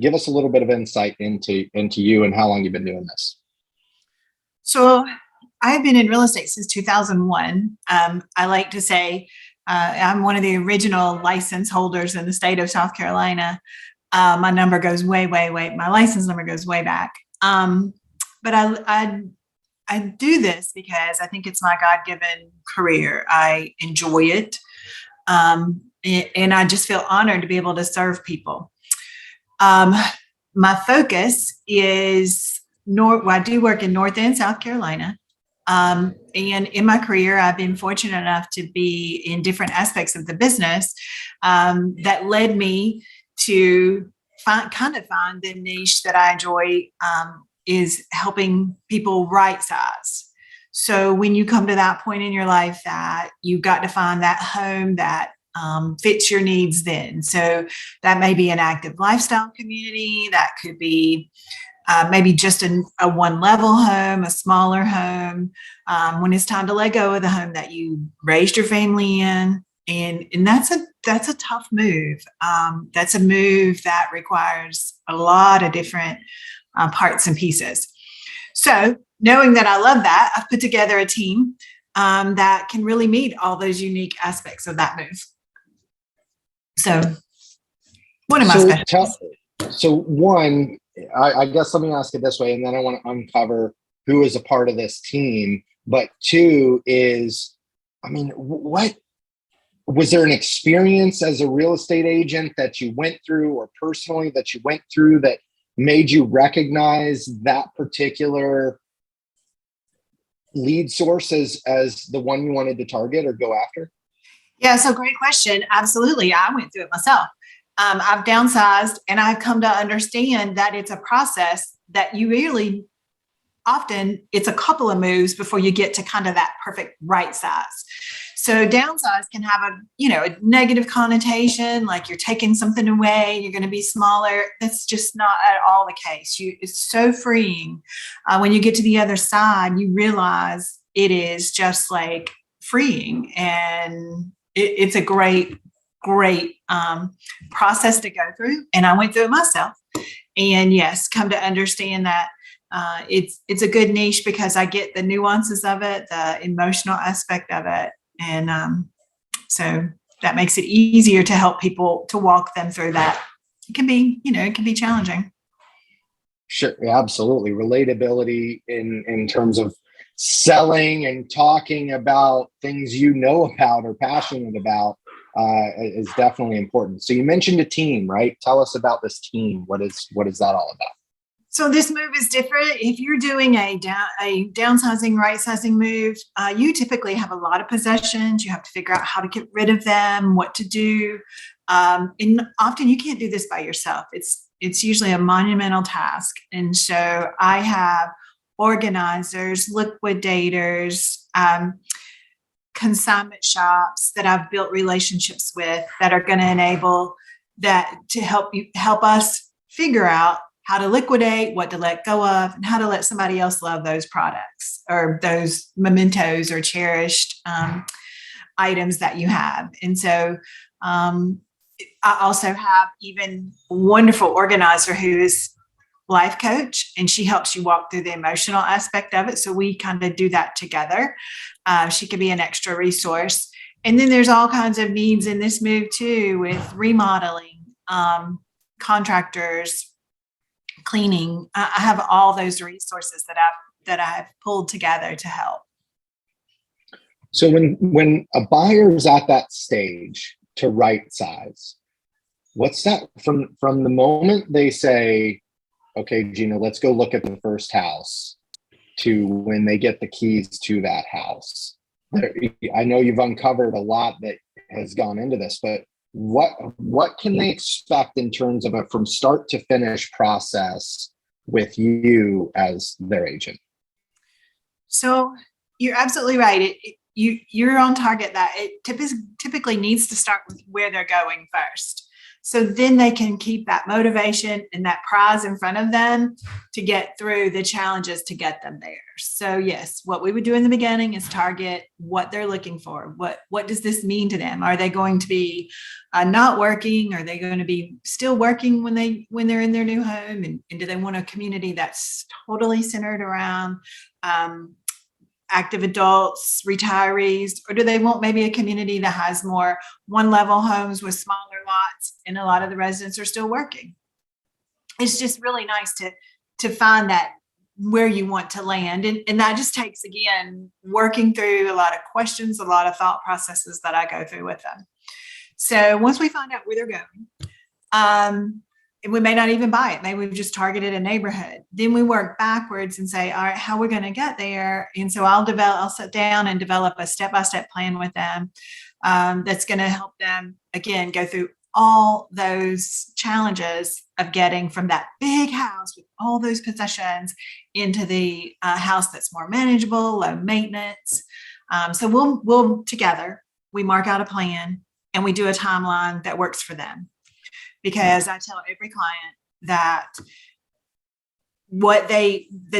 give us a little bit of insight into you and how long you've been doing this. So I've been in real estate since 2001. I like to say I'm one of the original license holders in the state of South Carolina. My number goes way, my license number goes way back. But I do this because I think it's my God-given career. I enjoy it. And I just feel honored to be able to serve people. My focus is I do work in North and South Carolina. And in my career, I've been fortunate enough to be in different aspects of the business that led me to find the niche that I enjoy, is helping people right size. So when you come to that point in your life that you've got to find that home that fits your needs then. So that may be an active lifestyle community. That could be maybe just a one level home, a smaller home, when it's time to let go of the home that you raised your family in. And that's a tough move. That's a move that requires a lot of different parts and pieces. So knowing that I love that, I've put together a team that can really meet all those unique aspects of that move. So one of my specialties. So one, I guess let me ask it this way, and then I want to uncover who is a part of this team. But two is, what was there an experience as a real estate agent that you went through, or personally that you went through, that made you recognize that particular lead source as the one you wanted to target or go after? Yeah, so great question. Absolutely. I went through it myself. I've downsized, and I've come to understand that it's a process that you really often, it's a couple of moves before you get to kind of that perfect right size. So downsize can have a negative connotation, like you're taking something away, you're going to be smaller. That's just not at all the case. It's so freeing. When you get to the other side, you realize it is just like freeing, and it's a great process to go through. And I went through it myself, and yes, come to understand that it's a good niche because I get the nuances of it, the emotional aspect of it. And so that makes it easier to help people, to walk them through that. It can be challenging. Sure. Absolutely. Relatability in terms of selling and talking about things you know about or passionate about is definitely important. So you mentioned a team, right? Tell us about this team. What is that all about? So this move is different. If you're doing a downsizing, right-sizing move, you typically have a lot of possessions. You have to figure out how to get rid of them, what to do. And often you can't do this by yourself. It's usually a monumental task. And so I have organizers, liquidators, consignment shops that I've built relationships with that are going to enable that to help us figure out how to liquidate, what to let go of, and how to let somebody else love those products or those mementos or cherished items that you have. And so I also have even a wonderful organizer who is life coach, and she helps you walk through the emotional aspect of it. So we kind of do that together. She could be an extra resource. And then there's all kinds of needs in this move too, with remodeling, contractors, cleaning. I have all those resources that I've pulled together to help. So when a buyer's at that stage to right size, what's that from the moment they say, okay, Gina, let's go look at the first house, to when they get the keys to that house? I know you've uncovered a lot that has gone into this, but what can they expect in terms of a from start to finish process with you as their agent? So you're absolutely right. You're on target that it typically needs to start with where they're going first. So then they can keep that motivation and that prize in front of them to get through the challenges to get them there. So yes, what we would do in the beginning is target what they're looking for. What does this mean to them? Are they going to be not working? Are they going to be still working when they're in their new home? And do they want a community that's totally centered around active adults, retirees, or do they want maybe a community that has more one-level homes with smaller lots and a lot of the residents are still working? It's just really nice to find that where you want to land. And that just takes, again, working through a lot of questions, a lot of thought processes that I go through with them. So once we find out where they're going, we may not even buy it. Maybe we've just targeted a neighborhood. Then we work backwards and say, all right, how are we going to get there? And so I'll sit down and develop a step-by-step plan with them that's going to help them, again, go through all those challenges of getting from that big house with all those possessions into the house that's more manageable, low maintenance. So we'll together, we mark out a plan and we do a timeline that works for them. Because I tell every client that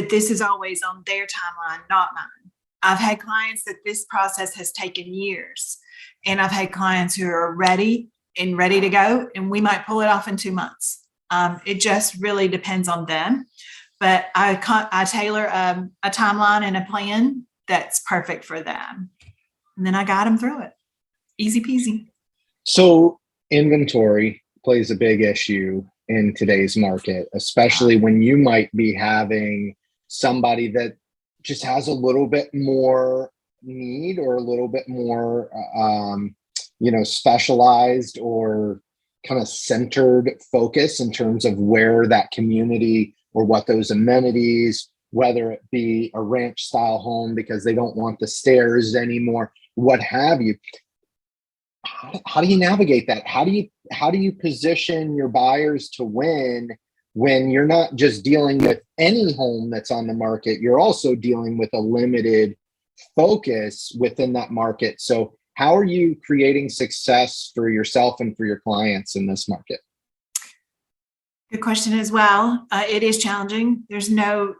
this is always on their timeline, not mine. I've had clients that this process has taken years, and I've had clients who are ready to go, and we might pull it off in 2 months. It just really depends on them. But I tailor a timeline and a plan that's perfect for them, and then I guide them through it. Easy peasy. So inventory plays a big issue in today's market, especially when you might be having somebody that just has a little bit more need or a little bit more, specialized or kind of centered focus in terms of where that community or what those amenities, whether it be a ranch style home because they don't want the stairs anymore, what have you. How do you navigate that? How do you position your buyers to win when you're not just dealing with any home that's on the market, you're also dealing with a limited focus within that market? So how are you creating success for yourself and for your clients in this market? Good question as well. It is challenging. There's no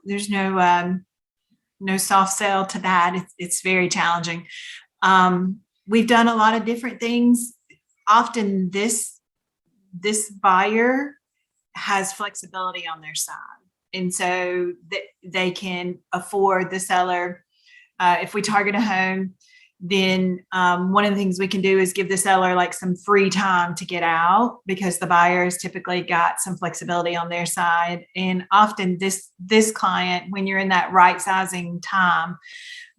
soft sell to that. It's very challenging. We've done a lot of different things. Often this buyer has flexibility on their side. And so they can afford the seller. If we target a home, then one of the things we can do is give the seller like some free time to get out because the buyer's typically got some flexibility on their side. And often this client, when you're in that right sizing time,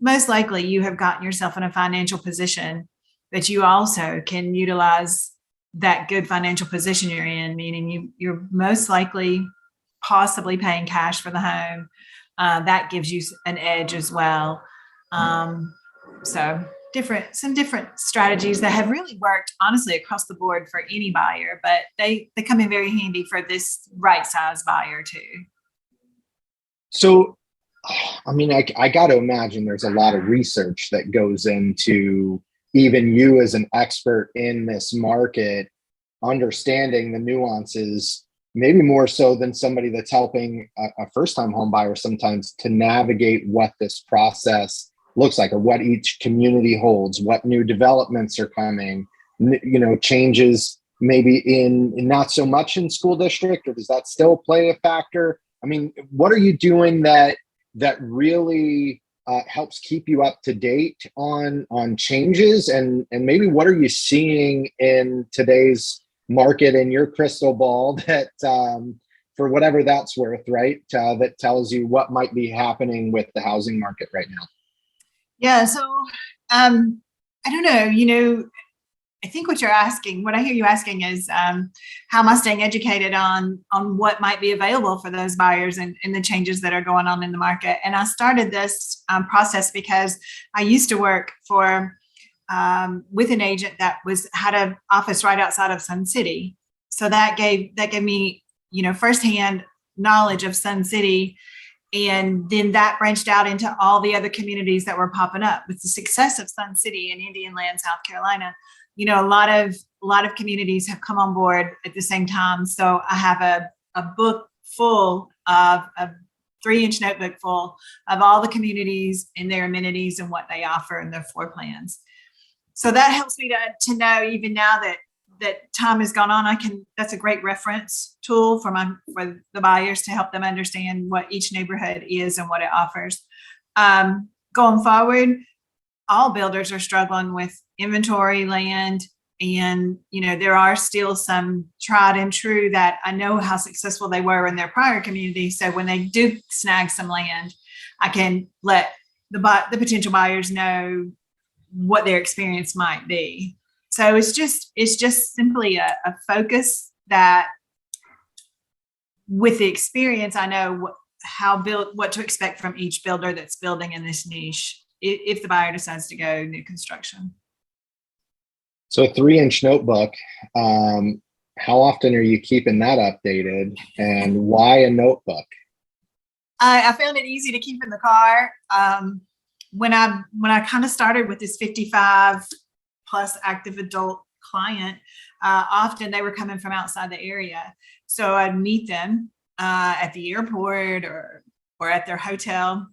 most likely you have gotten yourself in a financial position that you also can utilize that good financial position you're in, meaning you're most likely possibly paying cash for the home. That gives you an edge as well. So some different strategies that have really worked honestly across the board for any buyer, but they come in very handy for this right size buyer too. So, I mean, I got to imagine there's a lot of research that goes into even you as an expert in this market, understanding the nuances, maybe more so than somebody that's helping a first-time home buyer sometimes to navigate what this process looks like or what each community holds, what new developments are coming, changes maybe in not so much in school district, or does that still play a factor? I mean, what are you doing that really helps keep you up to date on changes, and maybe what are you seeing in today's market in your crystal ball that for whatever that's worth, right? That tells you what might be happening with the housing market right now. Yeah. So I don't know, I think what I hear you asking is how am I staying educated on what might be available for those buyers and the changes that are going on in the market. And I started this process because I used to work with an agent that had an office right outside of Sun City. So that gave me, firsthand knowledge of Sun City. And then that branched out into all the other communities that were popping up. With the success of Sun City in Indian Land, South Carolina, a lot of communities have come on board at the same time. So I have a book full of a 3-inch notebook full of all the communities and their amenities and what they offer and their floor plans. So that helps me to know, even now that time has gone on, that's a great reference tool for the buyers to help them understand what each neighborhood is and what it offers. Going forward, all builders are struggling with inventory, land, and there are still some tried and true that I know how successful they were in their prior community. So when they do snag some land, I can let the potential buyers know what their experience might be. So it's just simply a focus that, with the experience, I know what to expect from each builder that's building in this niche if the buyer decides to go new construction. So a 3-inch notebook, how often are you keeping that updated, and why a notebook? I found it easy to keep in the car. When I kind of started with this 55 plus active adult client, often they were coming from outside the area. So I'd meet them at the airport or at their hotel.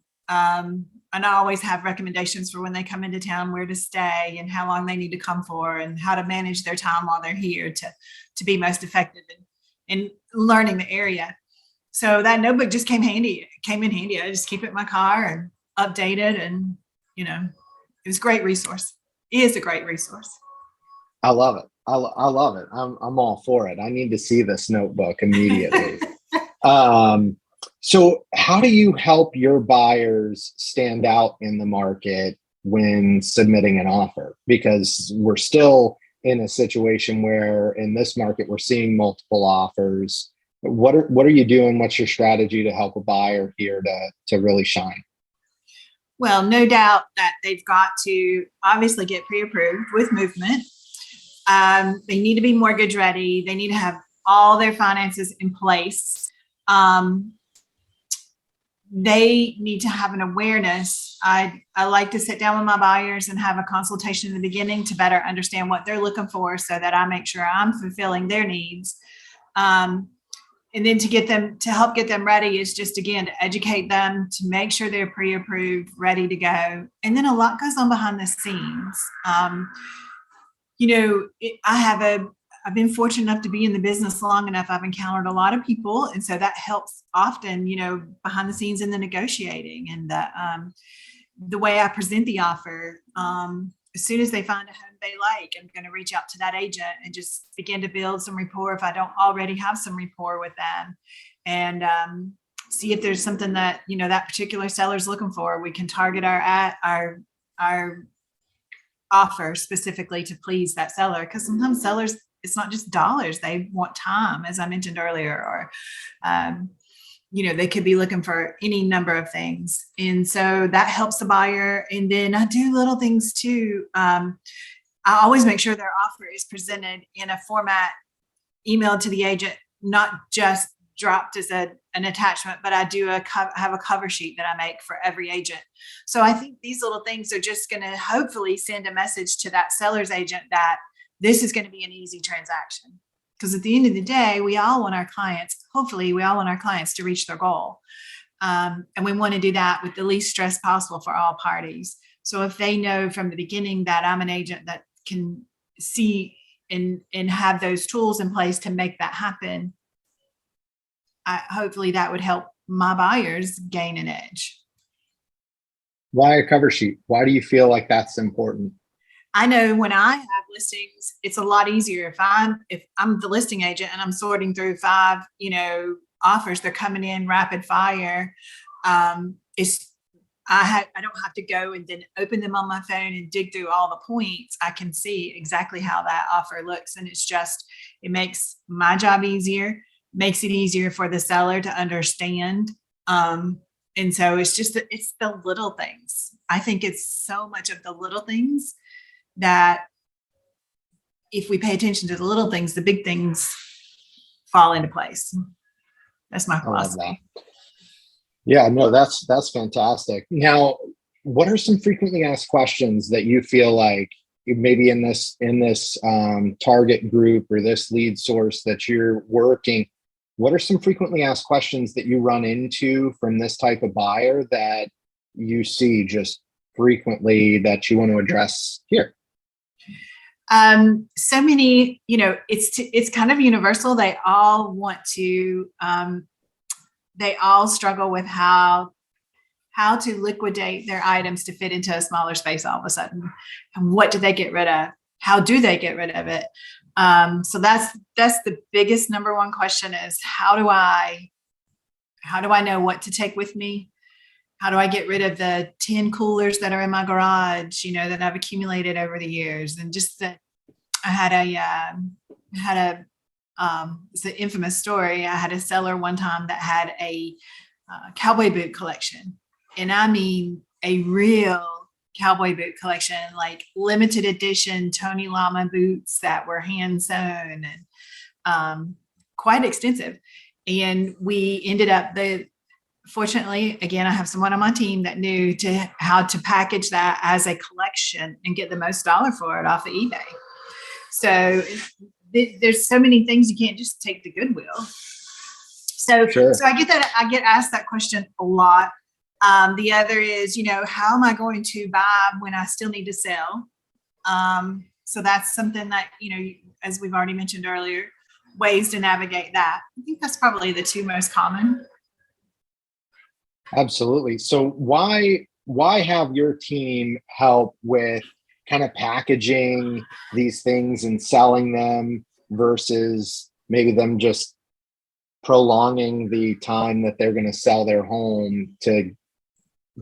And I always have recommendations for when they come into town, where to stay and how long they need to come for, and how to manage their time while they're here to be most effective in learning the area. So that notebook just came in handy. I just keep it in my car and update it, and it was a great resource. It is a great resource. I love it. I love it. I'm all for it. I need to see this notebook immediately. So how do you help your buyers stand out in the market when submitting an offer? Because we're still in a situation where in this market, we're seeing multiple offers. What are you doing? What's your strategy to help a buyer here to really shine? Well, no doubt that they've got to obviously get pre-approved with movement. They need to be mortgage ready. They need to have all their finances in place. They need to have an awareness. I like to sit down with my buyers and have a consultation in the beginning to better understand what they're looking for, so that I make sure I'm fulfilling their needs. And then to help get them ready is just, again, to educate them, to make sure they're pre-approved, ready to go. And then a lot goes on behind the scenes. I've been fortunate enough to be in the business long enough. I've encountered a lot of people. And so that helps often, behind the scenes in the negotiating and the way I present the offer. As soon as they find a home they like, I'm going to reach out to that agent and just begin to build some rapport if I don't already have some rapport with them, and see if there's something that, that particular seller's looking for. We can target our offer specifically to please that seller, because sometimes sellers, it's not just dollars. They want time, as I mentioned earlier, or they could be looking for any number of things. And so that helps the buyer. And then I do little things too. I always make sure their offer is presented in a format emailed to the agent, not just dropped as an attachment, but I do have a cover sheet that I make for every agent. So I think these little things are just going to hopefully send a message to that seller's agent that this is going to be an easy transaction. Because at the end of the day, hopefully we all want our clients to reach their goal. And we want to do that with the least stress possible for all parties. So if they know from the beginning that I'm an agent that can see and have those tools in place to make that happen, hopefully that would help my buyers gain an edge. Why a cover sheet? Why do you feel like that's important? I know when I have listings, it's a lot easier if I'm the listing agent and I'm sorting through 5, offers, they're coming in rapid fire. I don't have to go and then open them on my phone and dig through all the points. I can see exactly how that offer looks, and it makes my job easier, makes it easier for the seller to understand. And so it's the little things. I think it's so much of the little things that if we pay attention to the little things, the big things fall into place. That's my philosophy. Yeah, no, that's fantastic. Now, what are some frequently asked questions that you feel like maybe in this target group or this lead source that you're working, what are some frequently asked questions that you run into from this type of buyer that you see just frequently that you want to address here? So many, it's kind of universal. They all want to, they all struggle with how to liquidate their items to fit into a smaller space all of a sudden. And what do they get rid of? How do they get rid of it? So that's the biggest number one question is how do I know what to take with me? How do I get rid of the 10 coolers that are in my garage, that I've accumulated over the years? And just that I had it's an infamous story. I had a seller one time that had a cowboy boot collection. And I mean, a real cowboy boot collection, like limited edition Tony Lama boots that were hand sewn and quite extensive. And we ended up fortunately, again, I have someone on my team that knew how to package that as a collection and get the most dollar for it off of eBay. So there's so many things you can't just take to Goodwill. So, Sure. So I get asked that question a lot. The other is, how am I going to buy when I still need to sell? So that's something that, as we've already mentioned earlier, ways to navigate that. I think that's probably the two most common. Absolutely. So why have your team help with kind of packaging these things and selling them versus maybe them just prolonging the time that they're going to sell their home to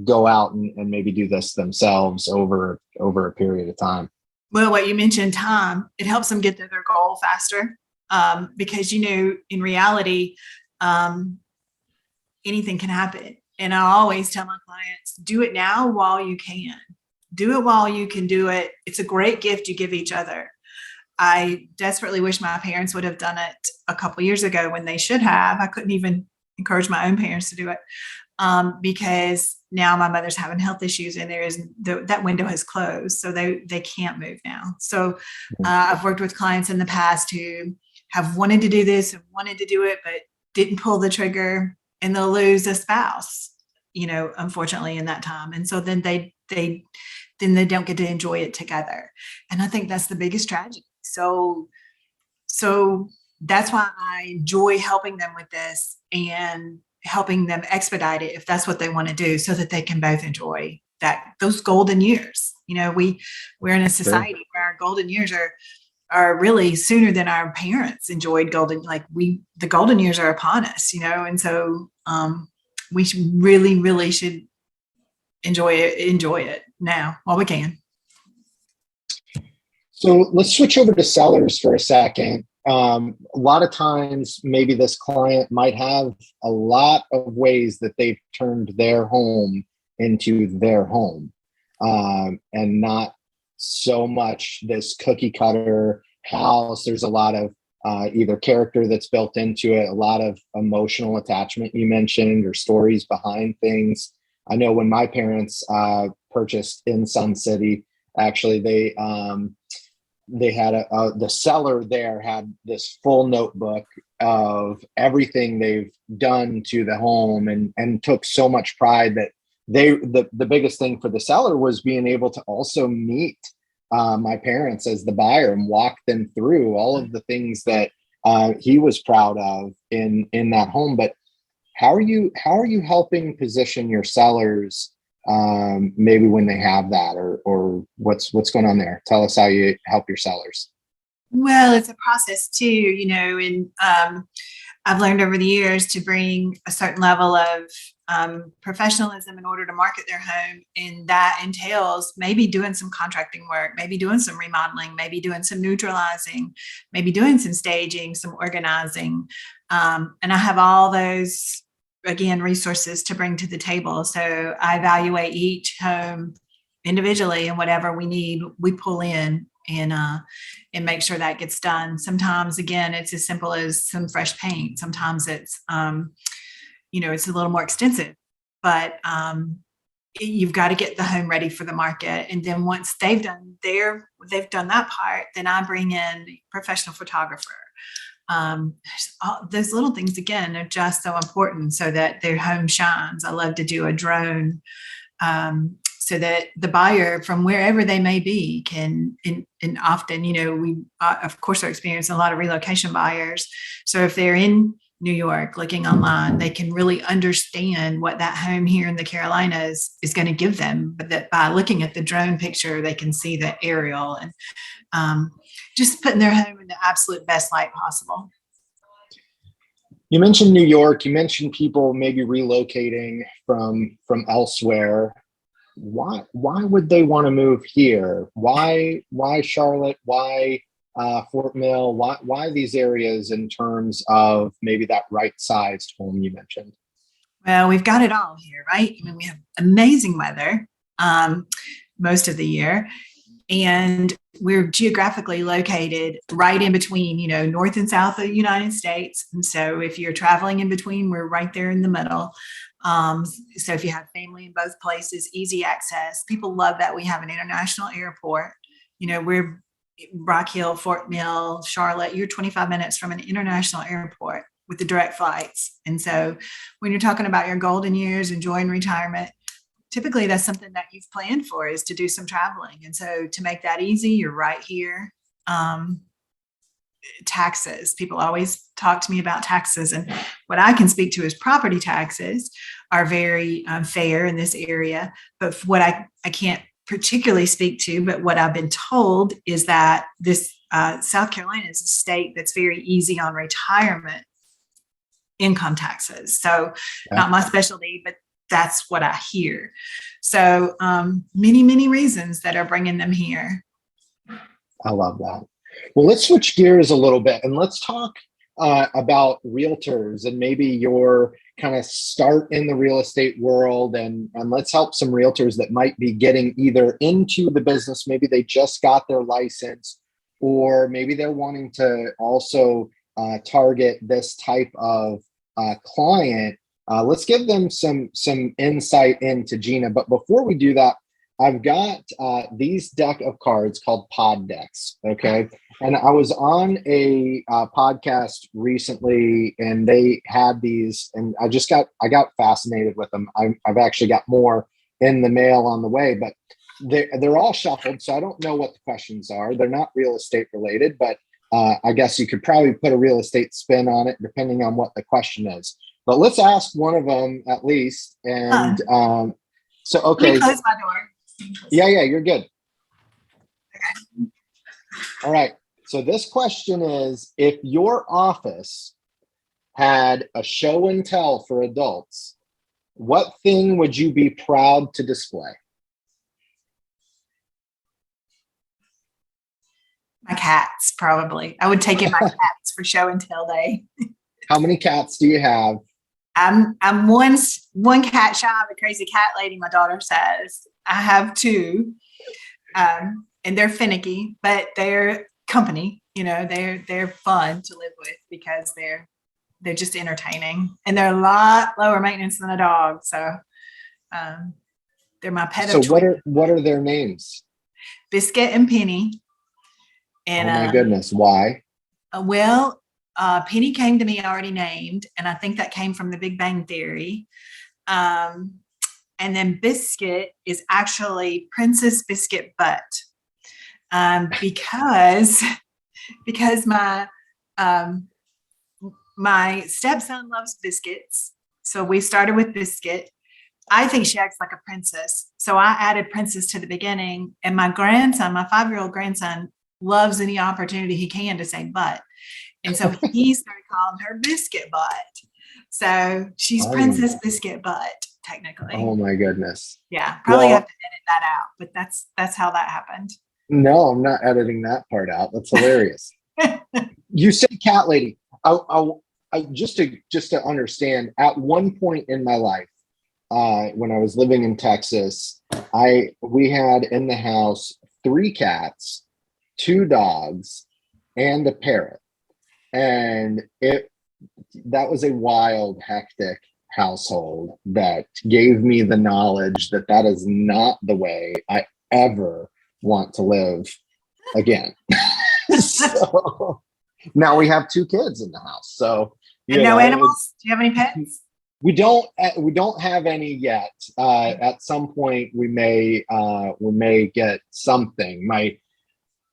go out and maybe do this themselves over a period of time? Well, what you mentioned, time, it helps them get to their goal faster. Because, in reality, anything can happen. And I always tell my clients, do it now while you can. Do it while you can do it. It's a great gift you give each other. I desperately wish my parents would have done it a couple years ago when they should have. I couldn't even encourage my own parents to do it because now my mother's having health issues and that window has closed. So they can't move now. So I've worked with clients in the past who have wanted to do this and wanted to do it, but didn't pull the trigger, and they'll lose a spouse, unfortunately in that time. And so then they don't get to enjoy it together. And I think that's the biggest tragedy. So that's why I enjoy helping them with this and helping them expedite it if that's what they want to do, so that they can both enjoy those golden years. We're in a society where our golden years are really sooner than our parents enjoyed the golden years are upon us, and so we should really should enjoy it now while we can. So let's switch over to sellers for a second. A lot of times, maybe this client might have a lot of ways that they've turned their home into their home, and not so much this cookie cutter house. There's a lot of either character that's built into it, a lot of emotional attachment you mentioned, or stories behind things. I know when my parents purchased in Sun City, actually they had the seller there had this full notebook of everything they've done to the home, and took so much pride that the biggest thing for the seller was being able to also meet my parents as the buyer and walk them through all of the things that he was proud of in that home. But how are you helping position your sellers maybe when they have that, or what's going on there? Tell us how you help your sellers. Well, it's a process too, and I've learned over the years to bring a certain level of professionalism in order to market their home. And that entails maybe doing some contracting work, maybe doing some remodeling, maybe doing some neutralizing, maybe doing some staging, some organizing. And I have all those, again, resources to bring to the table. So I evaluate each home individually, and whatever we need, we pull in and make sure that gets done. Sometimes, again, it's as simple as some fresh paint. Sometimes it's, it's a little more extensive, but you've got to get the home ready for the market. And then once they've done that part, then I bring in a professional photographer. Those little things again are just so important so that their home shines. I love to do a drone, so that the buyer from wherever they may be can, and often, we of course are experiencing a lot of relocation buyers. So if they're in New York looking online, they can really understand what that home here in the Carolinas is going to give them. But that by looking at the drone picture, they can see the aerial and just putting their home in the absolute best light possible. You mentioned New York. You mentioned people maybe relocating from elsewhere. Why would they want to move here? Why Charlotte? Why Fort Mill? Why these areas in terms of maybe that right-sized home you mentioned? Well, we've got it all here, right? I mean, we have amazing weather most of the year, and we're geographically located right in between, north and south of the United States. And so if you're traveling in between, we're right there in the middle. So if you have family in both places, easy access. People love that we have an international airport. We're Coghill, Fort Mill, Charlotte. You're 25 minutes from an international airport with the direct flights. And so when you're talking about your golden years, enjoying retirement, typically that's something that you've planned for, is to do some traveling. And so to make that easy, you're right here. Taxes. People always talk to me about taxes, and what I can speak to is property taxes are very fair in this area. But what I can't particularly speak to, but what I've been told is that this South Carolina is a state that's very easy on retirement income taxes. So not my specialty, but that's what I hear. So many reasons that are bringing them here. I love that. Well, let's switch gears a little bit and let's talk about realtors and maybe your kind of start in the real estate world, and let's help some realtors that might be getting either into the business. Maybe they just got their license, or maybe they're wanting to also target this type of client. Let's give them some insight into Gina. But before we do that, I've got these deck of cards called pod decks. Okay. And I was on a podcast recently and they had these, and I got fascinated with them. I've actually got more in the mail on the way, but they're all shuffled. So I don't know what the questions are. They're not real estate related, but I guess you could probably put a real estate spin on it depending on what the question is. But let's ask one of them at least. And so, okay. Let me close my door. Yeah, you're good. Okay. All right. So this question is, if your office had a show and tell for adults, what thing would you be proud to display? My cats, probably. I would take in my cats for show and tell day. How many cats do you have? I'm one cat shy of a crazy cat lady, my daughter says. I have two, and they're finicky, but they're company. They're fun to live with because they're just entertaining, and they're a lot lower maintenance than a dog. So they're my pet. So what are their names? Biscuit and Penny. And oh my goodness, why? Well, Penny came to me already named, and I think that came from the Big Bang Theory. And then Biscuit is actually Princess Biscuit Butt, because my stepson loves biscuits, so we started with Biscuit. I think she acts like a princess, so I added Princess to the beginning. And my grandson, my 5-year-old grandson, loves any opportunity he can to say butt. And so he started calling her Biscuit Butt. So she's Princess Biscuit Butt, technically. Oh my goodness. Yeah, probably have to edit that out, but that's how that happened. No, I'm not editing that part out. That's hilarious. You said cat lady. I just to understand, at one point in my life, when I was living in Texas, we had in the house 3 cats, 2 dogs, and a parrot. And that was a wild, hectic household that gave me the knowledge that that is not the way I ever want to live again. So now we have 2 kids in the house. So, And you no know, animals? Do you have any pets? we don't have any yet. At some point we may get something. My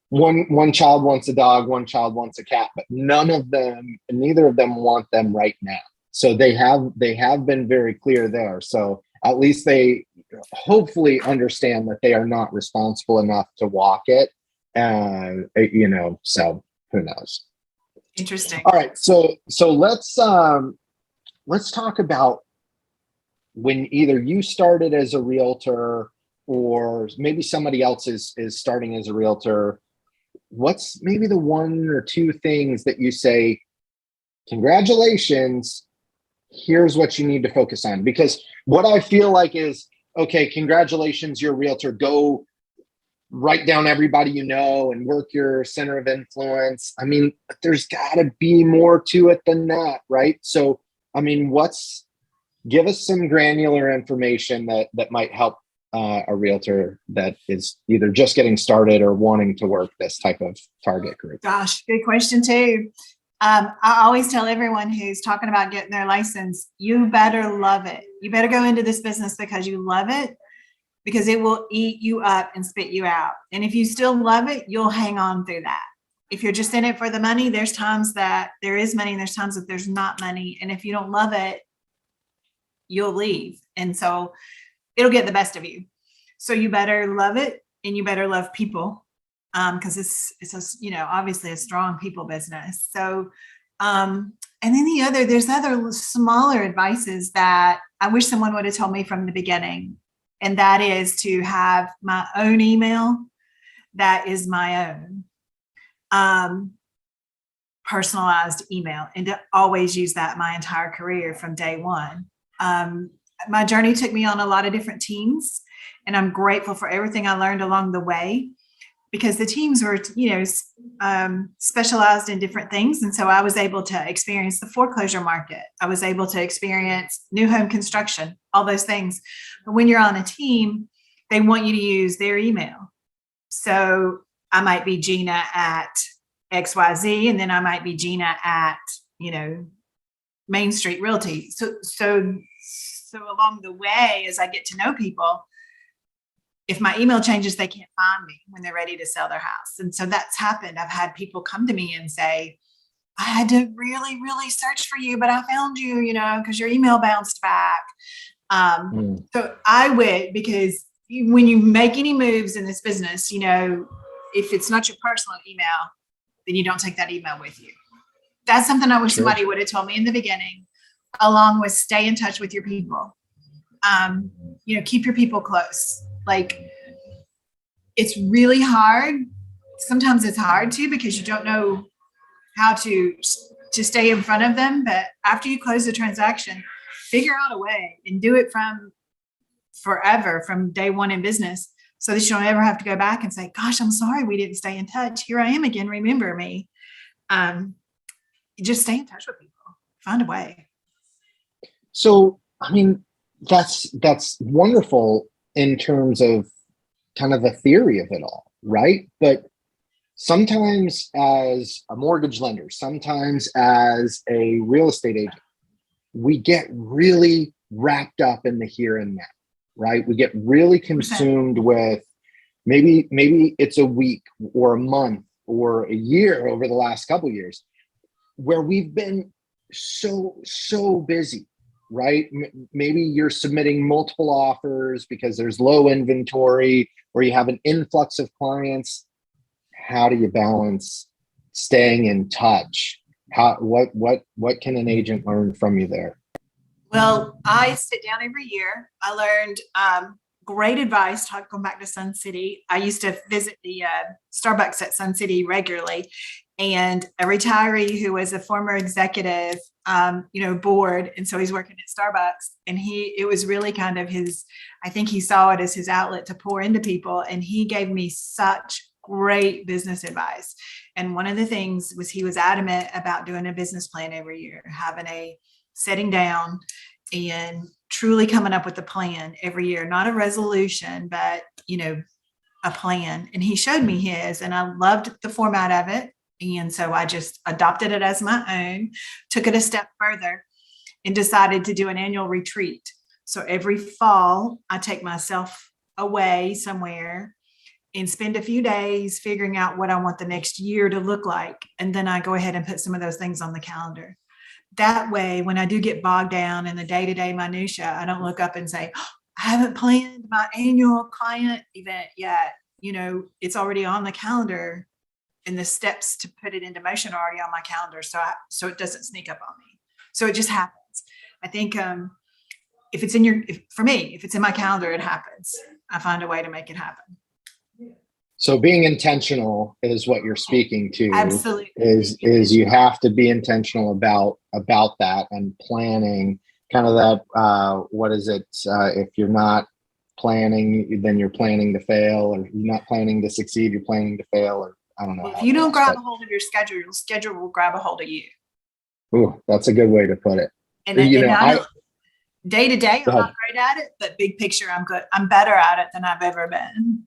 one child wants a dog, one child wants a cat, but neither of them want them right now. So they have been very clear there. So at least they hopefully understand that they are not responsible enough to walk it. So who knows? Interesting. All right. So let's talk about when either you started as a realtor or maybe somebody else is starting as a realtor. What's maybe the 1 or 2 things that you say, congratulations, here's what you need to focus on? Because what I feel like is, okay, congratulations, you're a realtor, go write down everybody you know and work your center of influence. I mean, there's got to be more to it than that, right? So, I mean, give us some granular information that might help a realtor that is either just getting started or wanting to work this type of target group. Gosh, good question too. I always tell everyone who's talking about getting their license, you better love it. You better go into this business because you love it, because it will eat you up and spit you out. And if you still love it, you'll hang on through that. If you're just in it for the money, there's times that there is money and there's times that there's not money. And if you don't love it, you'll leave. And so it'll get the best of you. So you better love it and you better love people. Because it's obviously a strong people business. So, and then there's other smaller advices that I wish someone would have told me from the beginning. And that is to have my own email that is my own personalized email, and to always use that my entire career from day one. My journey took me on a lot of different teams, and I'm grateful for everything I learned along the way, because the teams were, specialized in different things. And so I was able to experience the foreclosure market. I was able to experience new home construction, all those things. But when you're on a team, they want you to use their email. So I might be Gina at XYZ, and then I might be Gina at, Main Street Realty. So along the way, as I get to know people, if my email changes, they can't find me when they're ready to sell their house. And so that's happened. I've had people come to me and say, I had to really, really search for you, but I found you, because your email bounced back. So I would, because when you make any moves in this business, if it's not your personal email, then you don't take that email with you. That's something I wish somebody would have told me in the beginning, along with stay in touch with your people. Keep your people close. Like, it's really hard. Sometimes it's hard too, because you don't know how to stay in front of them. But after you close the transaction, figure out a way and do it from forever, from day one in business, so that you don't ever have to go back and say, gosh, I'm sorry we didn't stay in touch. Here I am again. Remember me. Just stay in touch with people. Find a way. So, I mean, that's wonderful in terms of kind of the theory of it all, right? But sometimes as a mortgage lender, sometimes as a real estate agent, we get really wrapped up in the here and now, right? We get really consumed with maybe it's a week or a month or a year over the last couple of years where we've been so busy, right? Maybe you're submitting multiple offers because there's low inventory or you have an influx of clients. How do you balance staying in touch? What can an agent learn from you there? Well, I sit down every year. I learned great advice going back to Sun City. I used to visit the Starbucks at Sun City regularly, and a retiree who was a former executive, board, and so he's working at Starbucks, and it was really kind of I think he saw it as his outlet to pour into people, and he gave me such great business advice. And one of the things was he was adamant about doing a business plan every year, sitting down and truly coming up with a plan every year, not a resolution, but, a plan. And he showed me his, and I loved the format of it. And so I just adopted it as my own, took it a step further, and decided to do an annual retreat. So every fall, I take myself away somewhere and spend a few days figuring out what I want the next year to look like. And then I go ahead and put some of those things on the calendar. That way, when I do get bogged down in the day-to-day minutia, I don't look up and say, "Oh, I haven't planned my annual client event yet." It's already on the calendar, and the steps to put it into motion are already on my calendar. So it doesn't sneak up on me. So it just happens. I think if it's for me, if it's in my calendar, it happens. I find a way to make it happen. So being intentional is what you're speaking to. Absolutely. Is you have to be intentional about that and planning kind of that, what is it? If you're not planning, then you're planning to fail, or you're not planning to succeed, you're planning to fail, or I don't know. Well, if you don't grab a hold of your schedule will grab a hold of you. Ooh, that's a good way to put it. And I know day to day, I'm not great at it, but big picture, I'm good. I'm better at it than I've ever been.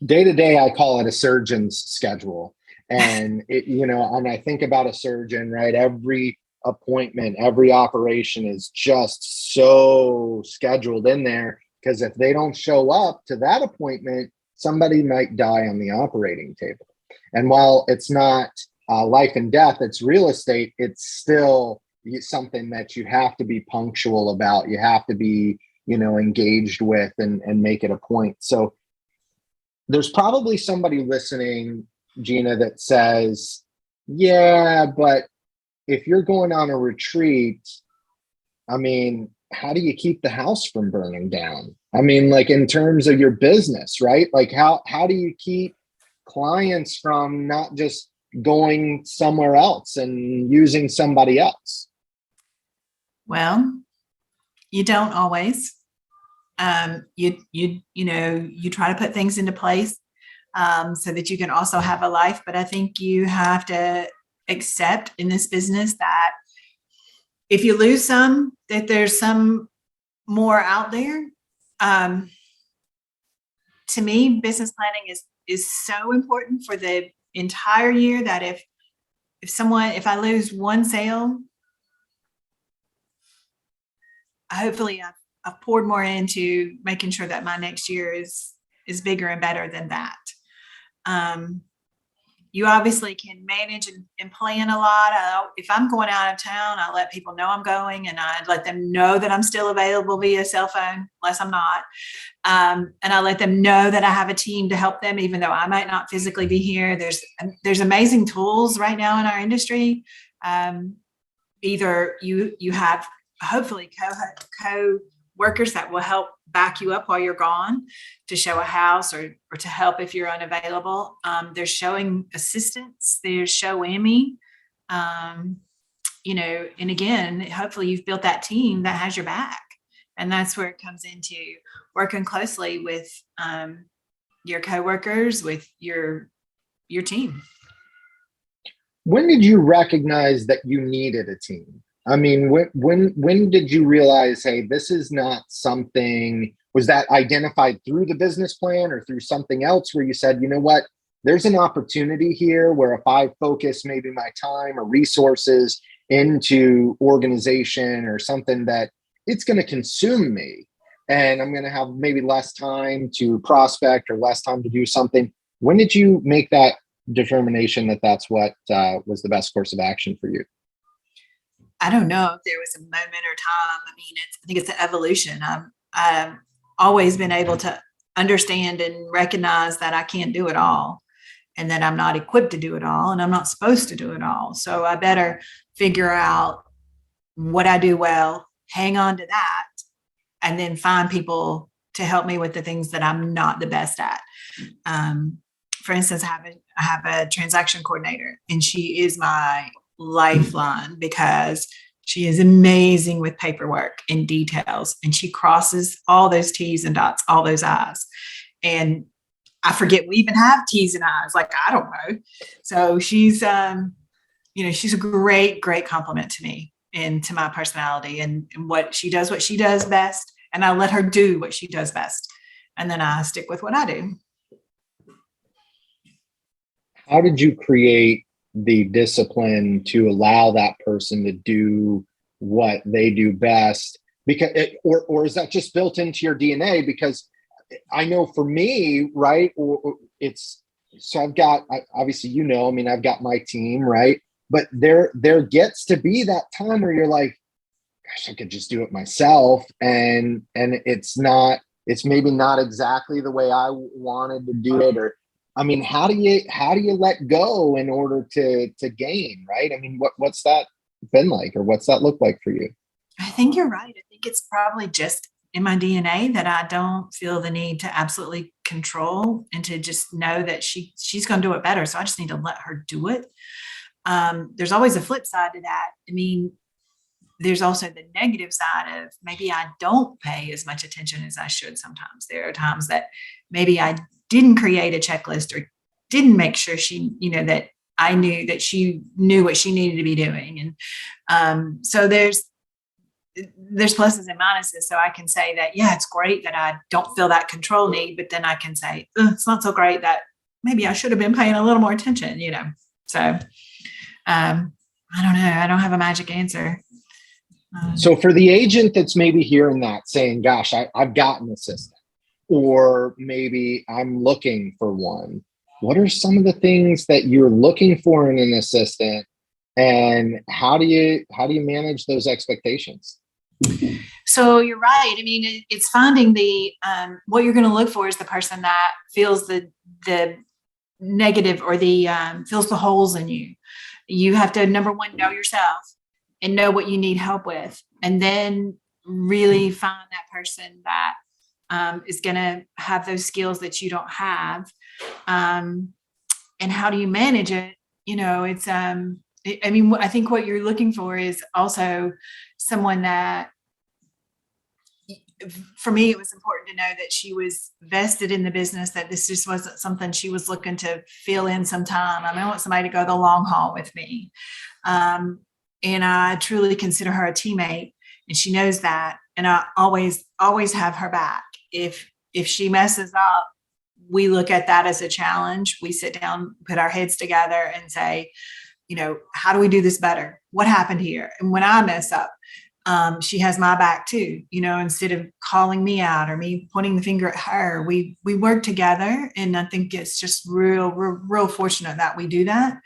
Day to day, I call it a surgeon's schedule. And and I think about a surgeon, right? Every appointment, every operation is just so scheduled in there, because if they don't show up to that appointment, somebody might die on the operating table. And while it's not life and death, it's real estate, it's still something that you have to be punctual about. You have to be, engaged with and make it a point. So there's probably somebody listening, Gina, that says, yeah, but if you're going on a retreat, I mean, how do you keep the house from burning down? I mean, like in terms of your business, right? Like how do you keep clients from not just going somewhere else and using somebody else? Well, you don't always. You try to put things into place so that you can also have a life. But I think you have to accept in this business that if you lose some, that there's some more out there. To me, business planning is so important for the entire year that if I lose one sale, hopefully I've poured more into making sure that my next year is bigger and better than that. You obviously can manage and plan a lot. If I'm going out of town, I let people know I'm going, and I let them know that I'm still available via cell phone, unless I'm not. And I let them know that I have a team to help them, even though I might not physically be here. There's amazing tools right now in our industry. Either you have hopefully co-workers that will help back you up while you're gone to show a house or to help if you're unavailable. There's showing assistants, there's show Emmy, and again, hopefully you've built that team that has your back. And that's where it comes into working closely with your coworkers, with your team. When did you recognize that you needed a team? I mean, when did you realize, hey, this is not something, was that identified through the business plan or through something else where you said, you know what, there's an opportunity here where if I focus maybe my time or resources into organization or something, that it's going to consume me and I'm going to have maybe less time to prospect or less time to do something. When did you make that determination that that's what was the best course of action for you? I don't know if there was a moment or time. I mean, I think it's an evolution. I've always been able to understand and recognize that I can't do it all, and that I'm not equipped to do it all, and I'm not supposed to do it all. So I better figure out what I do well, hang on to that, and then find people to help me with the things that I'm not the best at. For instance, I have a transaction coordinator, and she is my lifeline because she is amazing with paperwork and details, and she crosses all those T's and dots all those I's. And I forget we even have T's and I's. Like, I don't know. So she's, she's a great compliment to me. into my personality and what she does best. And I let her do what she does best. And then I stick with what I do. How did you create the discipline to allow that person to do what they do best? Because or is that just built into your DNA? Because I know for me, right, or it's so I've got, obviously, I mean, I've got my team, right? But there gets to be that time where you're like, gosh, I could just do it myself. And it's maybe not exactly the way I wanted to do it. Or, I mean, how do you let go in order to gain, right? I mean, what's that been like, or what's that look like for you? I think you're right. I think it's probably just in my DNA that I don't feel the need to absolutely control and to just know that she's going to do it better. So I just need to let her do it. There's always a flip side to that. I mean, there's also the negative side of maybe I don't pay as much attention as I should sometimes. There are times that maybe I didn't create a checklist or didn't make sure she, that I knew that she knew what she needed to be doing. And so there's pluses and minuses. So I can say that, yeah, it's great that I don't feel that control need, but then I can say, it's not so great that maybe I should have been paying a little more attention, So I don't know. I don't have a magic answer. So for the agent that's maybe hearing that saying, gosh, I've got an assistant, or maybe I'm looking for one, what are some of the things that you're looking for in an assistant, and how do you manage those expectations? So you're right. I mean, it's finding the what you're going to look for is the person that feels the negative or the feels the holes in you. You have to, number one, know yourself and know what you need help with, and then really find that person that is going to have those skills that you don't have. And how do you manage it? It's I mean, I think what you're looking for is also someone that, for me, it was important to know that she was vested in the business, that this just wasn't something she was looking to fill in some time. I mean, I want somebody to go the long haul with me. And I truly consider her a teammate, and she knows that. And I always have her back. If she messes up, we look at that as a challenge. We sit down, put our heads together and say, how do we do this better? What happened here? And when I mess up, she has my back too, instead of calling me out or me pointing the finger at her. We work together. And I think it's just real fortunate that we do that,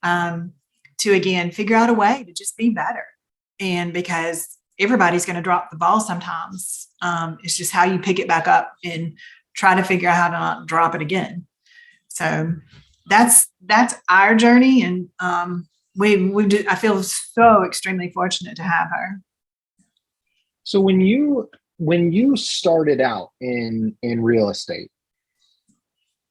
to, again, figure out a way to just be better. And because everybody's going to drop the ball sometimes, it's just how you pick it back up and try to figure out how to not drop it again. So that's our journey. And I feel so extremely fortunate to have her. So when you started out in real estate,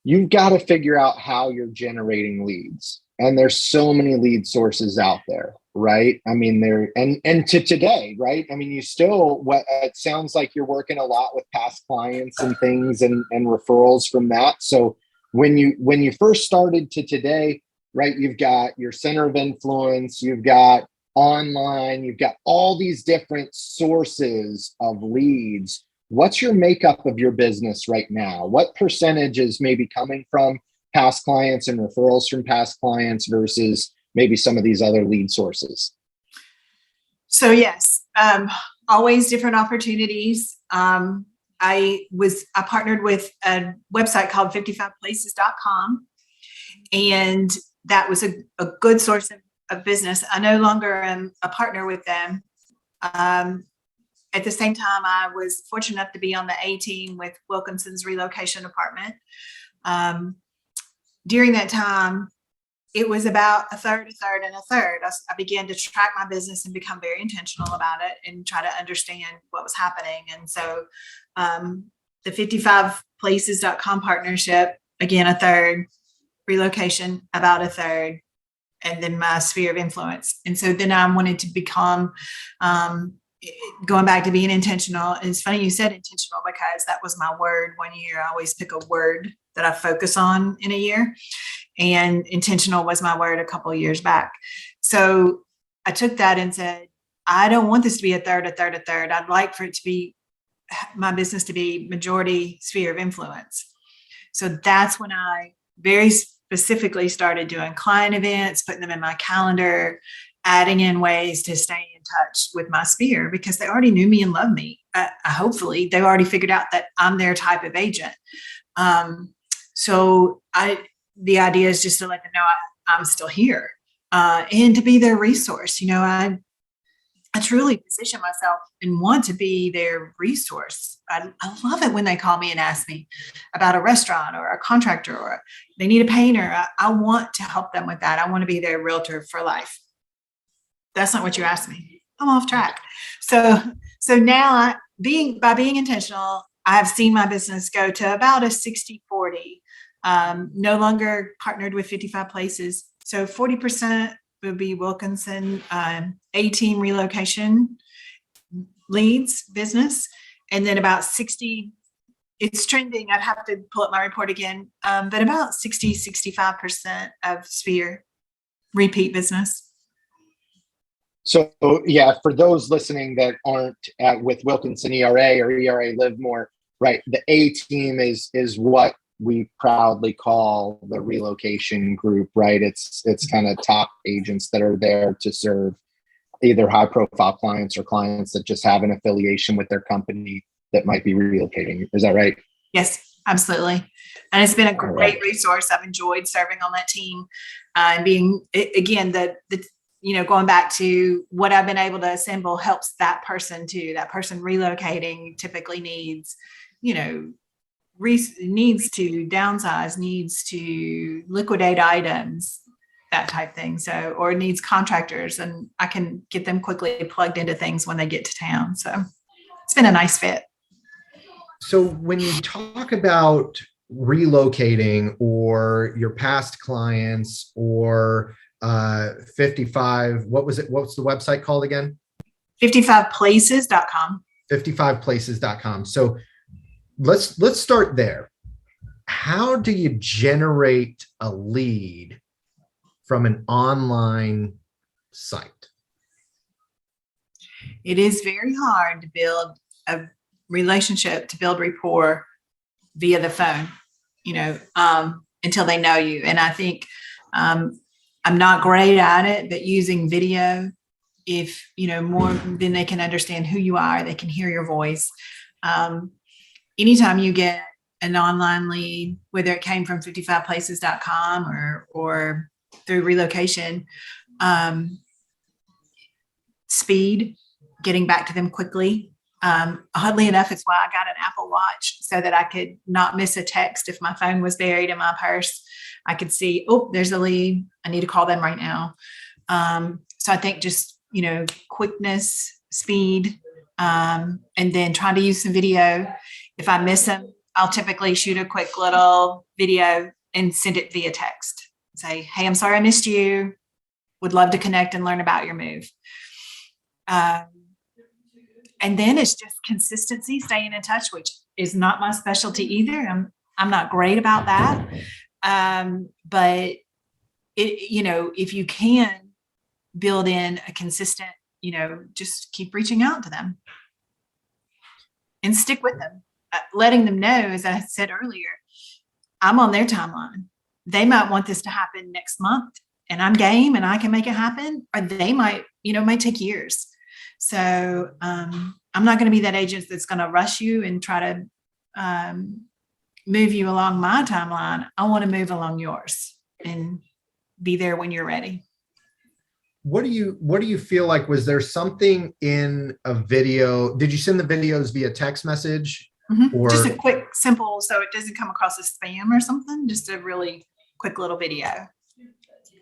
you've got to figure out how you're generating leads. And there's so many lead sources out there, right? I mean, and to today, right? I mean, it sounds like you're working a lot with past clients and things and referrals from that. So when you first started to today, right, you've got your center of influence, you've got online, you've got all these different sources of leads. What's your makeup of your business right now? What percentage is maybe coming from past clients and referrals from past clients versus maybe some of these other lead sources? So yes, always different opportunities. I partnered with a website called 55places.com, and that was a good source of business. I no longer am a partner with them. At the same time, I was fortunate enough to be on the A team with Wilkinson's relocation department. During that time, it was about a third, and a third. I began to track my business and become very intentional about it and try to understand what was happening. And so the 55places.com partnership, again, a third, relocation, about a third, and then my sphere of influence. And so then I wanted to become, going back to being intentional. And it's funny you said intentional, because that was my word one year. I always pick a word that I focus on in a year. And intentional was my word a couple of years back. So I took that and said, I don't want this to be a third, a third, a third. I'd like for it to be my business to be majority sphere of influence. So that's when I very specifically started doing client events, putting them in my calendar, adding in ways to stay in touch with my sphere because they already knew me and loved me. Hopefully, they already figured out that I'm their type of agent. So the idea is just to let them know I'm still here and to be their resource. I truly position myself and want to be their resource. I love it when they call me and ask me about a restaurant or a contractor or they need a painter. I want to help them with that. I want to be their realtor for life. That's not what you asked me. I'm off track. So now by being intentional, I have seen my business go to about a 60-40. No longer partnered with 55 places. So 40% would be Wilkinson, A-team relocation leads business. And then about 60, it's trending. I'd have to pull up my report again, but about 65% of Sphere repeat business. So yeah, for those listening that aren't with Wilkinson ERA or ERA Livermore, right? The A team is what we proudly call the relocation group, right? It's kind of top agents that are there to serve either high profile clients or clients that just have an affiliation with their company that might be relocating. Is that right? Yes, absolutely. And it's been a great resource. I've enjoyed serving on that team and being, again, going back to what I've been able to assemble helps that person too. That person relocating typically needs, needs to downsize, needs to liquidate items, that type thing. So, or needs contractors, and I can get them quickly plugged into things when they get to town. So it's been a nice fit. So when you talk about relocating or your past clients or 55, what's the website called again? 55places.com. 55places.com. So let's start there. How do you generate a lead from an online site? It is very hard to build a relationship, to build rapport via the phone, until they know you. And I think I'm not great at it, but using video, if, more, then they can understand who you are, they can hear your voice. Anytime you get an online lead, whether it came from 55places.com or through relocation, speed, getting back to them quickly. Oddly enough, it's why I got an Apple Watch so that I could not miss a text. If my phone was buried in my purse, I could see, oh, there's a lead. I need to call them right now. So I think just, quickness, speed, and then trying to use some video. If I miss them, I'll typically shoot a quick little video and send it via text. Say, hey, I'm sorry I missed you. Would love to connect and learn about your move. And then it's just consistency, staying in touch, which is not my specialty either. I'm not great about that. But if you can build in a consistent, just keep reaching out to them and stick with them, letting them know, as I said earlier, I'm on their timeline. They might want this to happen next month and I'm game and I can make it happen, or they might, it might take years. So I'm not going to be that agent that's going to rush you and try to move you along my timeline. I want to move along yours and be there when you're ready. What do you feel like? Was there something in a video? Did you send the videos via text message? Mm-hmm. Or just a quick, simple, so it doesn't come across as spam or something? Just a really quick little video.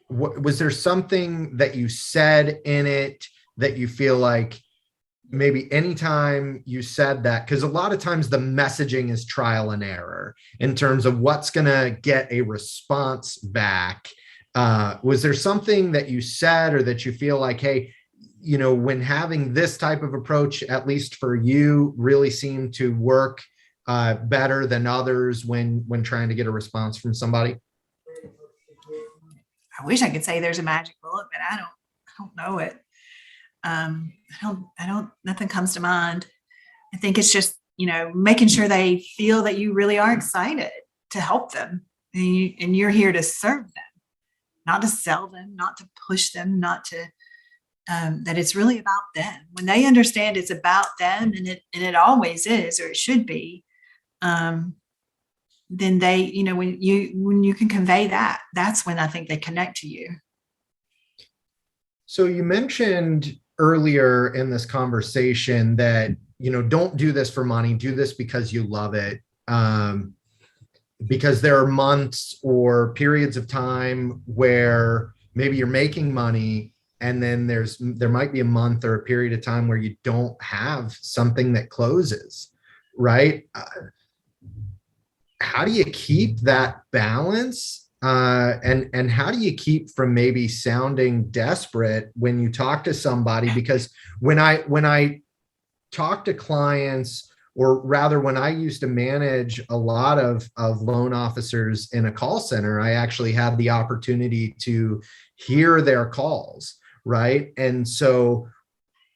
Was there something that you said in it that you feel like maybe anytime you said that, because a lot of times the messaging is trial and error in terms of what's going to get a response back? Was there something that you said or that you feel like, hey, when having this type of approach, at least for you, really seemed to work better than others when trying to get a response from somebody? I wish I could say there's a magic bullet, but I don't know it. Nothing comes to mind. I think it's just, making sure they feel that you really are excited to help them, and you're here to serve them, not to sell them, not to push them, not to, that it's really about them. When they understand it's about them, and it always is, or it should be, then they, when you can convey that, that's when I think they connect to you. So you mentioned earlier in this conversation that, don't do this for money, do this because you love it. Because there are months or periods of time where maybe you're making money, and then there might be a month or a period of time where you don't have something that closes, right? How do you keep that balance? And how do you keep from maybe sounding desperate when you talk to somebody? Because when I talk to clients, or rather when I used to manage a lot of loan officers in a call center, I actually had the opportunity to hear their calls, right? And so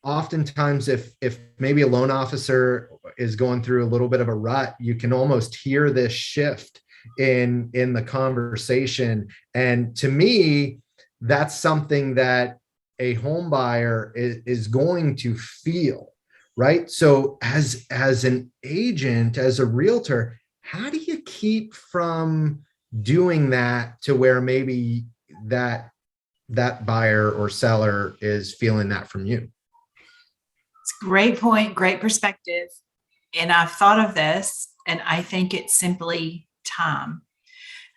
oftentimes if maybe a loan officer is going through a little bit of a rut, you can almost hear this shift in the conversation. And to me, that's something that a home buyer is going to feel, right? So as an agent, as a realtor, how do you keep from doing that to where maybe that buyer or seller is feeling that from you? It's a great point, great perspective. And I've thought of this, and I think it's simply time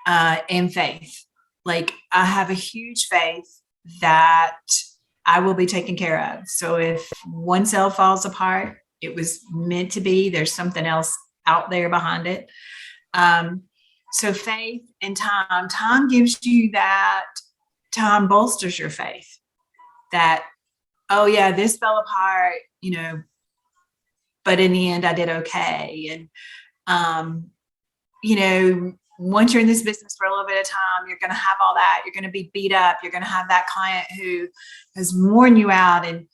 and faith. Like, I have a huge faith that I will be taken care of. So if one sale falls apart, it was meant to be. There's something else out there behind it. So faith and time gives you that. Time bolsters your faith that, oh yeah, this fell apart, but in the end I did okay. And, once you're in this business for a little bit of time, you're going to have all that. You're going to be beat up. You're going to have that client who has worn you out and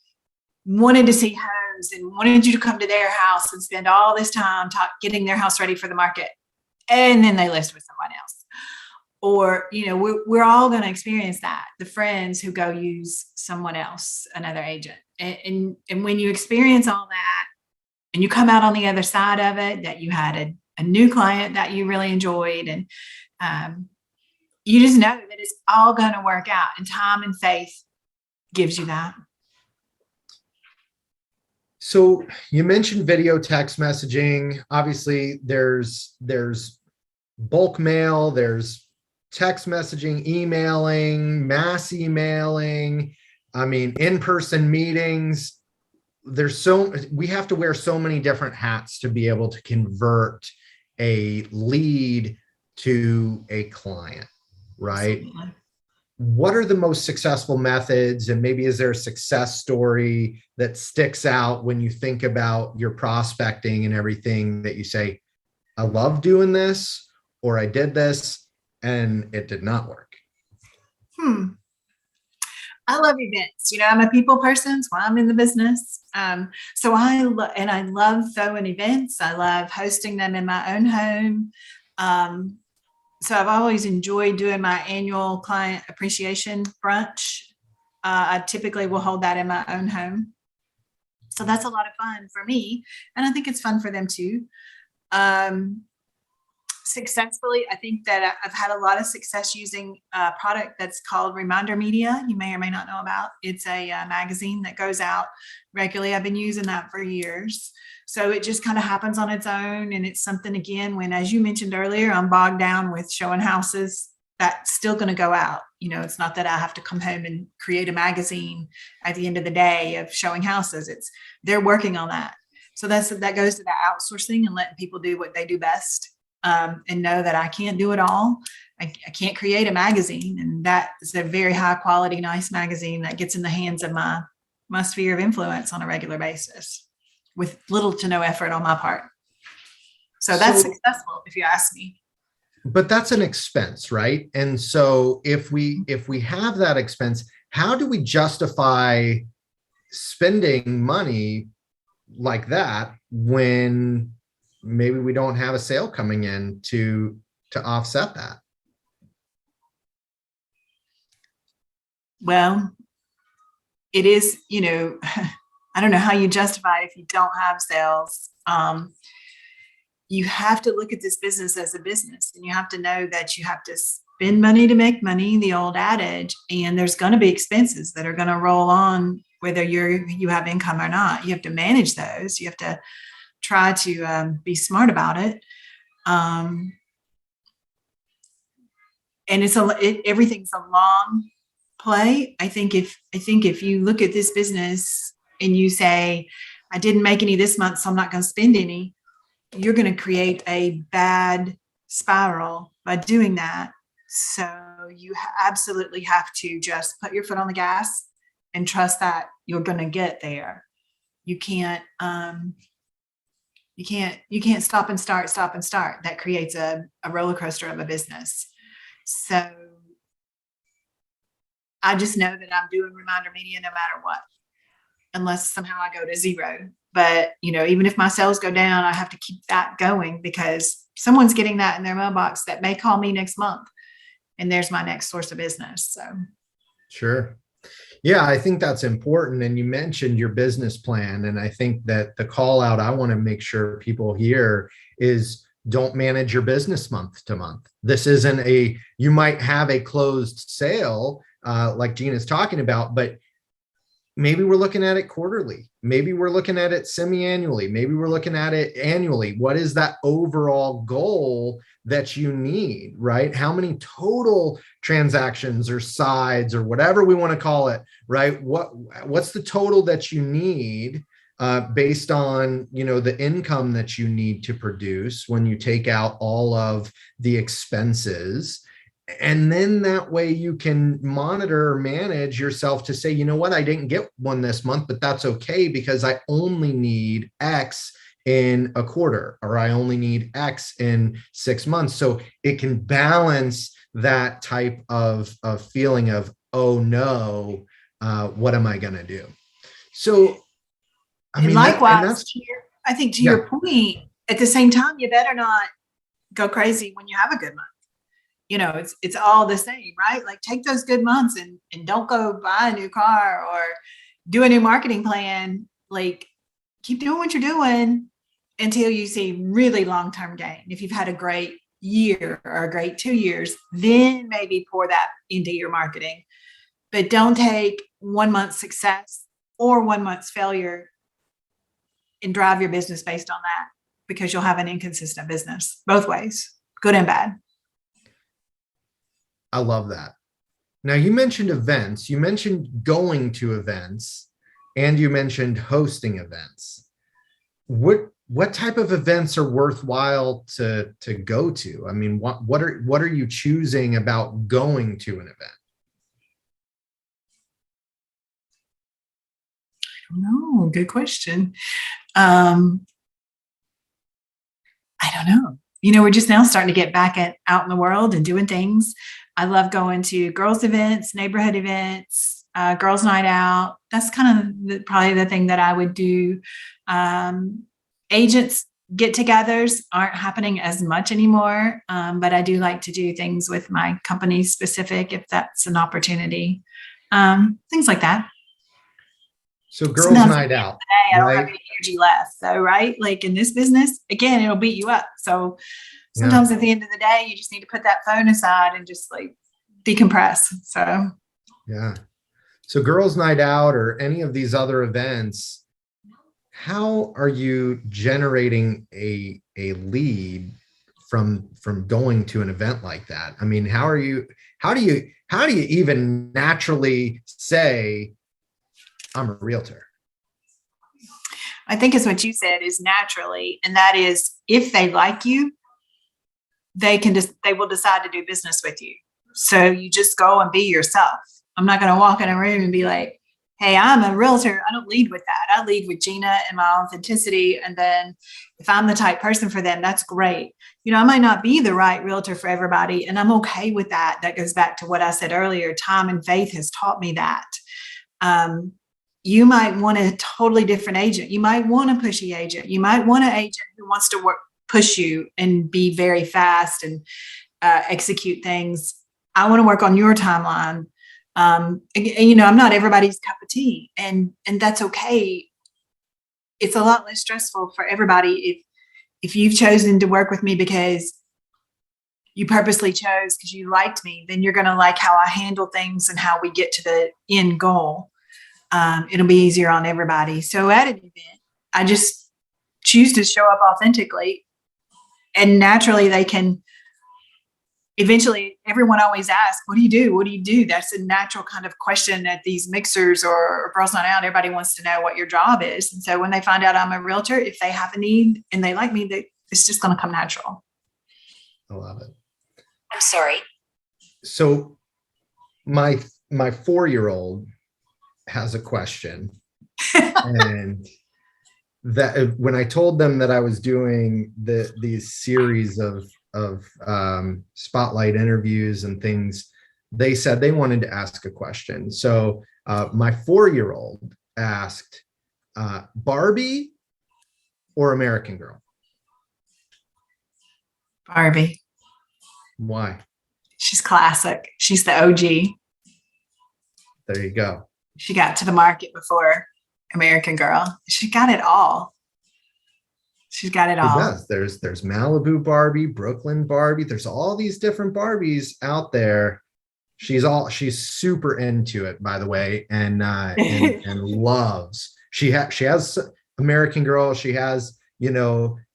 wanted to see homes and wanted you to come to their house and spend all this time getting their house ready for the market. And then they list with someone else. Or, we're all going to experience that. The friends who go use someone else, another agent. And when you experience all that and you come out on the other side of it, that you had a new client that you really enjoyed, and you just know that it's all going to work out, and time and faith gives you that. So you mentioned video text messaging. Obviously there's bulk mail, there's text messaging, emailing, mass emailing, in-person meetings. We have to wear so many different hats to be able to convert a lead to a client, right? Absolutely. What are the most successful methods? And maybe is there a success story that sticks out when you think about your prospecting and everything that you say, I love doing this, or I did this and it did not work? I love events. I'm a people person, so I'm in the business. So I love throwing events. I love hosting them in my own home. So I've always enjoyed doing my annual client appreciation brunch. I typically will hold that in my own home. So that's a lot of fun for me. And I think it's fun for them too. Successfully, I think that I've had a lot of success using a product that's called Reminder Media. You may or may not know about. It's a magazine that goes out regularly. I've been using that for years. So it just kind of happens on its own. And it's something, again, when, as you mentioned earlier, I'm bogged down with showing houses, that's still going to go out. It's not that I have to come home and create a magazine at the end of the day of showing houses. They're working on that. So that goes to that outsourcing and letting people do what they do best. And know that I can't do it all. I can't create a magazine, and that is a very high quality, nice magazine that gets in the hands of my sphere of influence on a regular basis with little to no effort on my part. So that's successful, if you ask me. But that's an expense, right? And so if we have that expense, how do we justify spending money like that when maybe we don't have a sale coming in to offset that? Well, it is, I don't know how you justify it if you don't have sales. You have to look at this business as a business, and you have to know that you have to spend money to make money, the old adage, and there's going to be expenses that are going to roll on whether you have income or not. You have to manage those. You have to try to be smart about it. And everything's a long play. I think if you look at this business and you say, I didn't make any this month, so I'm not going to spend any, you're going to create a bad spiral by doing that. So you absolutely have to just put your foot on the gas and trust that you're going to get there. You can't stop and start. That creates a roller coaster of a business. So I just know that I'm doing reminder media no matter what, unless somehow I go to zero. But, even if my sales go down, I have to keep that going because someone's getting that in their mailbox that may call me next month. And there's my next source of business. So. Sure. Yeah, I think that's important. And you mentioned your business plan. And I think that the call out I want to make sure people hear is don't manage your business month to month. This isn't you might have a closed sale like Gina's talking about, but maybe we're looking at it quarterly. Maybe we're looking at it semi-annually. Maybe we're looking at it annually. What is that overall goal that you need, right? How many total transactions or sides or whatever we want to call it, right? What's the total that you need based on, the income that you need to produce when you take out all of the expenses? And then that way you can monitor or manage yourself to say, you know what, I didn't get one this month, but that's okay because I only need X in a quarter, or I only need X in 6 months. So it can balance that type of feeling of, oh no, what am I going to do? So, I mean, likewise, I think to your point, at the same time, you better not go crazy when you have a good month. It's all the same, right? Like take those good months and don't go buy a new car or do a new marketing plan. Like keep doing what you're doing until you see really long-term gain. If you've had a great year or a great 2 years, then maybe pour that into your marketing. But don't take 1 month's success or 1 month's failure and drive your business based on that, because you'll have an inconsistent business both ways, good and bad. I love that. Now you mentioned events, you mentioned going to events, and you mentioned hosting events. What type of events are worthwhile to go to? I mean, what are you choosing about going to an event? No, good question. I don't know. We're just now starting to get back out in the world and doing things. I love going to girls' events, neighborhood events, girls' night out. That's kind of probably the thing that I would do. Agents get-togethers aren't happening as much anymore, but I do like to do things with my company specific if that's an opportunity. Things like that. So girls' night out. I don't have any energy left. So, right? Like in this business, again, it'll beat you up. So sometimes at the end of the day, you just need to put that phone aside and just like decompress. So, yeah. So girls' night out or any of these other events, how are you generating a lead from going to an event like that? I mean, how do you even naturally say, I'm a realtor? I think it's what you said is naturally, and that is if they like you, they will decide to do business with you. So you just go and be yourself. I'm not going to walk in a room and be like, hey, I'm a realtor. I don't lead with that. I lead with Gina and my authenticity. And then if I'm the type person for them, that's great. I might not be the right realtor for everybody, and I'm okay with that. That goes back to what I said earlier. Time and faith has taught me that. you might want a totally different agent. You might want a pushy agent. You might want an agent who wants to push you and be very fast and execute things. I want to work on your timeline. And, I'm not everybody's cup of tea, and that's okay. It's a lot less stressful for everybody if you've chosen to work with me because you purposely chose because you liked me, then you're going to like how I handle things and how we get to the end goal. It'll be easier on everybody. So at an event, I just choose to show up authentically, and naturally they can eventually, everyone always asks, what do you do? What do you do? That's a natural kind of question at these mixers or Girls Night Out. Everybody wants to know what your job is. And so when they find out I'm a realtor, if they have a need and they like me, it's just going to come natural. I love it. I'm sorry. So my 4-year-old has a question. And that when I told them that I was doing these series of spotlight interviews and things, they said they wanted to ask a question. So my 4-year-old asked, Barbie or American Girl? Barbie. Why? She's classic. She's the OG. There you go. She got to the market before American Girl. She got it all. She's got it all. It does. There's Malibu Barbie, Brooklyn Barbie. There's all these different Barbies out there. She's super into it, by the way, and loves. She has American Girl. She has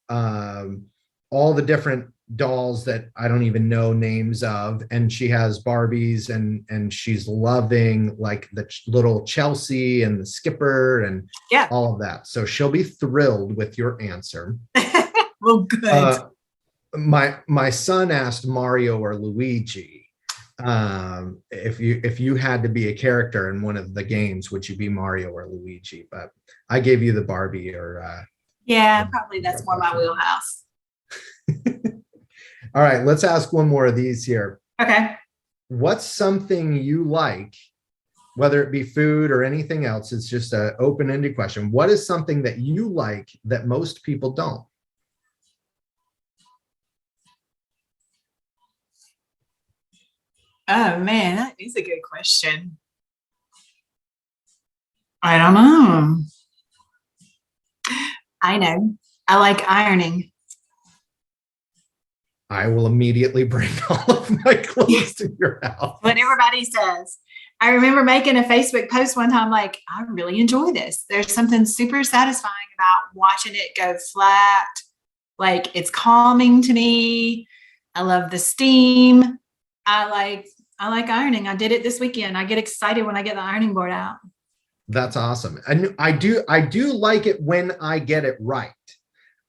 all the different dolls that I don't even know names of, and she has Barbies, and she's loving like the little Chelsea and the Skipper and all of that. So she'll be thrilled with your answer. Well, good. My son asked Mario or Luigi, if you had to be a character in one of the games, would you be Mario or Luigi? But I gave you the Barbie or probably that's more my wheelhouse. All right, let's ask one more of these here. Okay. What's something you like, whether it be food or anything else? It's just an open-ended question. What is something that you like that most people don't? Oh man, that is a good question. I don't know. I know. I like ironing. I will immediately bring all of my clothes to your house. What everybody says. I remember making a Facebook post one time, like, I really enjoy this. There's something super satisfying about watching it go flat. Like, it's calming to me. I love the steam. I like ironing. I did it this weekend. I get excited when I get the ironing board out. That's awesome. And I do like it when I get it right.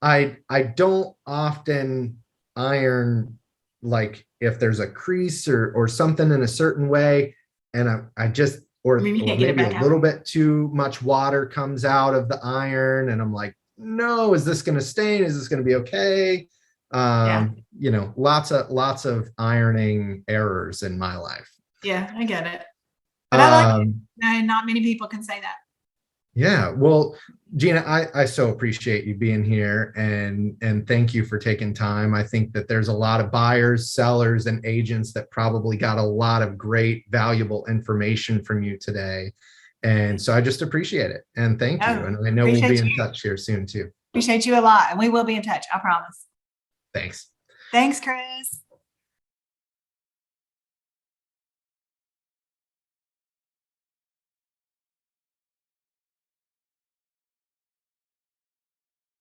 I don't often iron, like if there's a crease or something in a certain way, and I just or maybe a little bit too much water comes out of the iron, and I'm like, no, is this going to stain? Is this going to be okay? Lots of ironing errors in my life. Yeah, I get it. But I like it. No, not many people can say that. Yeah. Well, Gina, I so appreciate you being here, and thank you for taking time. I think that there's a lot of buyers, sellers, and agents that probably got a lot of great, valuable information from you today. And so I just appreciate it. And thank you. And I know we'll be in touch here soon too. Appreciate you a lot. And we will be in touch. I promise. Thanks. Thanks, Chris.